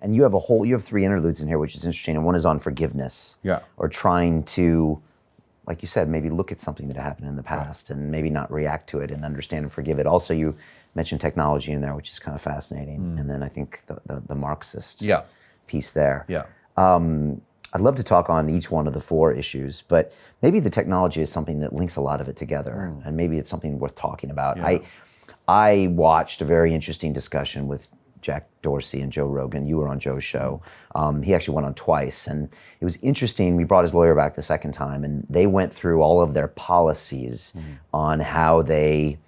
And you have 3 interludes in here, which is interesting. And one is on forgiveness. Yeah. Or trying to, like you said, maybe look at something that happened in the past and maybe not react to it and understand and forgive it. Also, you mentioned technology in there, which is kind of fascinating. And then I think the Marxist piece there. Yeah. I'd love to talk on each one of the 4 issues, but maybe the technology is something that links a lot of it together, and maybe it's something worth talking about. Yeah. I watched a very interesting discussion with Jack Dorsey and Joe Rogan. You were on Joe's show. He actually went on twice, and it was interesting. We brought his lawyer back the second time, and they went through all of their policies on how they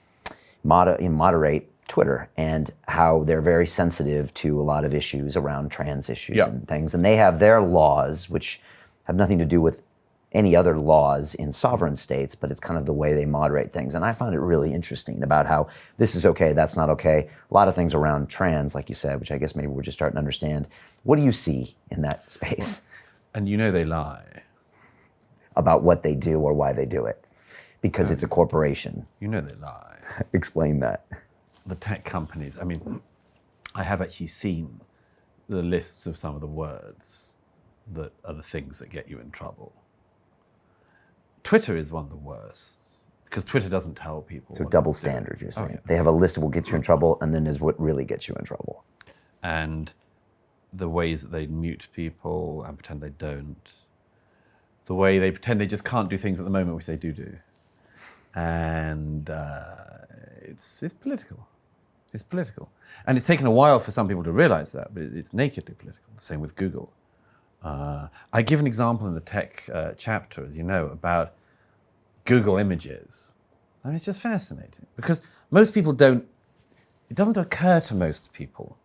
moderate Twitter and how they're very sensitive to a lot of issues around trans issues and things. And they have their laws, which have nothing to do with any other laws in sovereign states, but it's kind of the way they moderate things. And I found it really interesting about how this is okay, that's not okay. A lot of things around trans, like you said, which I guess maybe we're just starting to understand. What do you see in that space? And you know they lie. About what they do or why they do it. Because it's a corporation. You know they lie. Explain that. The tech companies, I mean, I have actually seen the lists of some of the words that are the things that get you in trouble. Twitter is one of the worst, because Twitter doesn't tell people. So double standard, you're saying. They have a list of what gets you in trouble, and then there's what really gets you in trouble. And the ways that they mute people and pretend they don't. The way they pretend they just can't do things at the moment, which they do. And it's political. It's political. And it's taken a while for some people to realize that, but it's nakedly political. The same with Google. I give an example in the tech chapter, as you know, about Google Images. And it's just fascinating because most people it doesn't occur to most people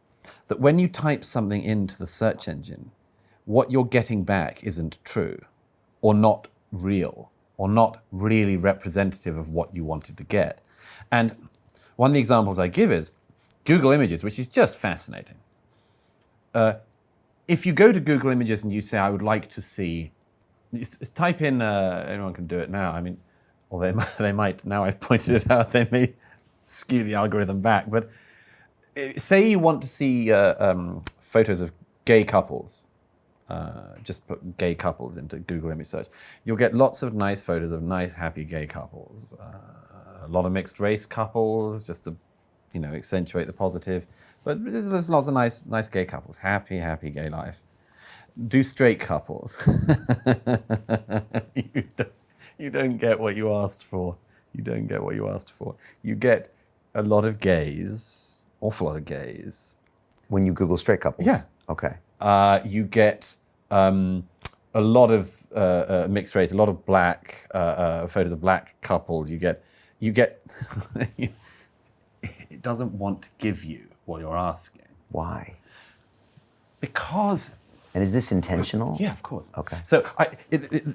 that when you type something into the search engine, what you're getting back isn't true or not real or not really representative of what you wanted to get. And one of the examples I give is Google Images, which is just fascinating. If you go to Google Images and you say, I would like to see, type in, anyone can do it now, I mean, or they might, now I've pointed it out, they may skew the algorithm back, but say you want to see photos of gay couples, just put gay couples into Google image search. You'll get lots of nice photos of nice, happy gay couples, a lot of mixed race couples, just to accentuate the positive. But there's lots of nice gay couples, happy gay life. Do straight couples. You don't get what you asked for. You don't get what you asked for. You get a lot of gays, awful lot of gays. When you Google straight couples? Yeah. Okay. You get a lot of mixed race, a lot of black photos of black couples. You get. It doesn't want to give you what you're asking. Why? Because. And is this intentional? Yeah, of course. Okay. So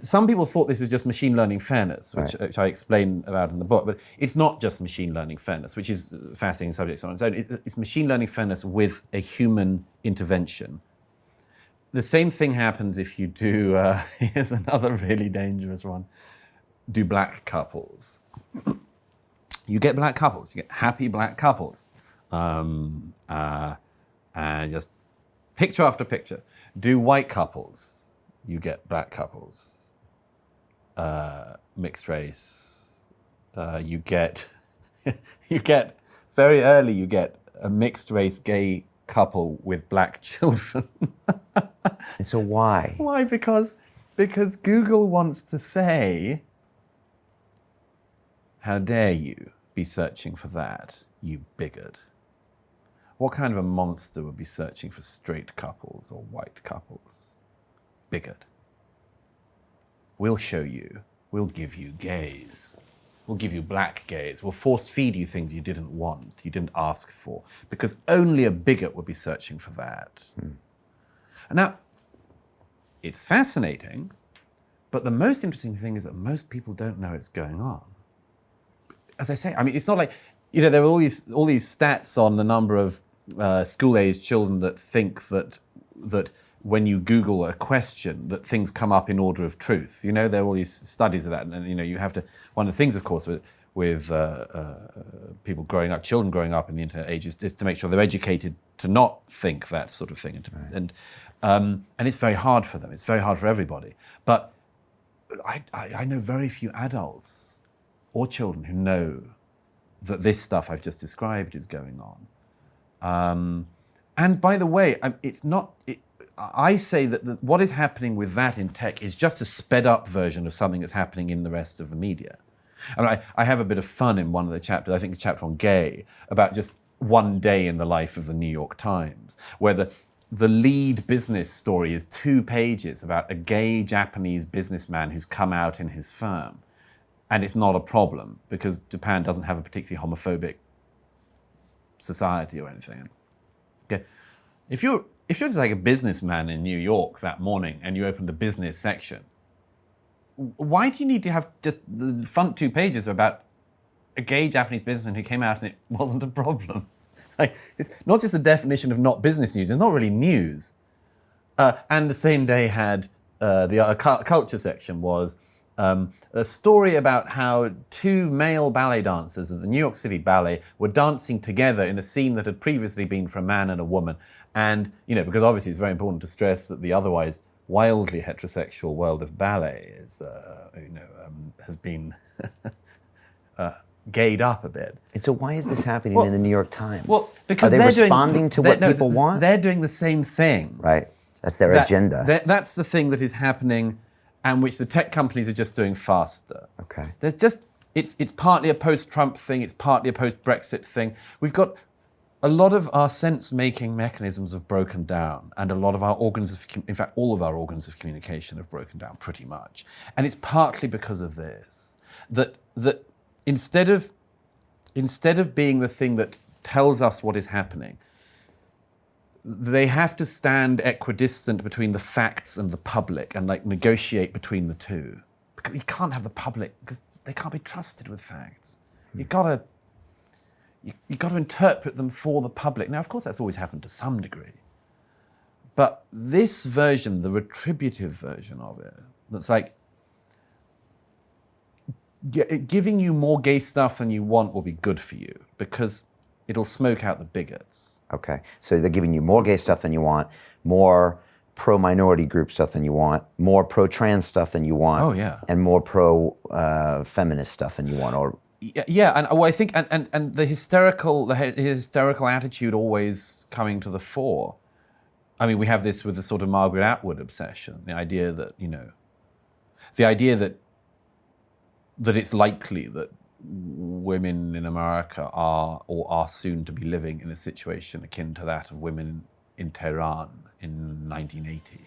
some people thought this was just machine learning fairness, which I explain about in the book, but it's not just machine learning fairness, which is a fascinating subject on its own. It's machine learning fairness with a human intervention. The same thing happens if you do, here's another really dangerous one, do black couples. You get black couples, you get happy black couples. And just picture after picture. Do white couples, you get black couples. Mixed race, you get very early, you get a mixed race gay couple with black children. And so why? Why? Because Google wants to say, how dare you be searching for that, you bigot. What kind of a monster would be searching for straight couples or white couples? Bigot. We'll show you. We'll give you gays. We'll give you black gays. We'll force feed you things you didn't want, you didn't ask for, because only a bigot would be searching for that. And now, it's fascinating, but the most interesting thing is that most people don't know it's going on. As I say, I mean, it's not like, there are all these stats on the number of school-aged children that think that when you Google a question, that things come up in order of truth. There are all these studies of that, and you have to. One of the things, of course, with people growing up, children growing up in the internet age, is to make sure they're educated to not think that sort of thing. And it's very hard for them. It's very hard for everybody. But I know very few adults or children who know that this stuff I've just described is going on. And by the way, I say that what is happening with that in tech is just a sped up version of something that's happening in the rest of the media. I mean, I have a bit of fun in one of the chapters, I think the chapter on gay, about just one day in the life of the New York Times, where the lead business story is 2 pages about a gay Japanese businessman who's come out in his firm. And it's not a problem because Japan doesn't have a particularly homophobic society or anything. Okay. If you're just like a businessman in New York that morning and you open the business section, why do you need to have just the front 2 pages about a gay Japanese businessman who came out and it wasn't a problem? It's not just a definition of not business news, it's not really news. And the same day had the culture section was a story about how 2 male ballet dancers of the New York City Ballet were dancing together in a scene that had previously been for a man and a woman. And, because obviously it's very important to stress that the otherwise wildly heterosexual world of ballet is, has been gayed up a bit. And so why is this happening in the New York Times? Well, because are they responding to what people want? They're doing the same thing. Right. That's their agenda. That's the thing that is happening, and which the tech companies are just doing faster. Okay. There's just it's partly a post-Trump thing. It's partly a post-Brexit thing. We've got a lot of our sense-making mechanisms have broken down, and a lot of our in fact, all of our organs of communication have broken down pretty much. And it's partly because of this, that instead of being the thing that tells us what is happening, they have to stand equidistant between the facts and the public and negotiate between the two. Because you can't have the public, because they can't be trusted with facts. You've got to interpret them for the public. Now, of course, that's always happened to some degree. But this version, the retributive version of it, that's like, giving you more gay stuff than you want will be good for you because it'll smoke out the bigots. Okay, so they're giving you more gay stuff than you want, more pro-minority group stuff than you want, more pro-trans stuff than you want, oh, yeah, and more pro-feminist stuff than you want, or yeah, and I think and the hysterical attitude always coming to the fore. I mean, we have this with the sort of Margaret Atwood obsession, the idea that that it's likely that women in America are soon to be living in a situation akin to that of women in Tehran in 1980.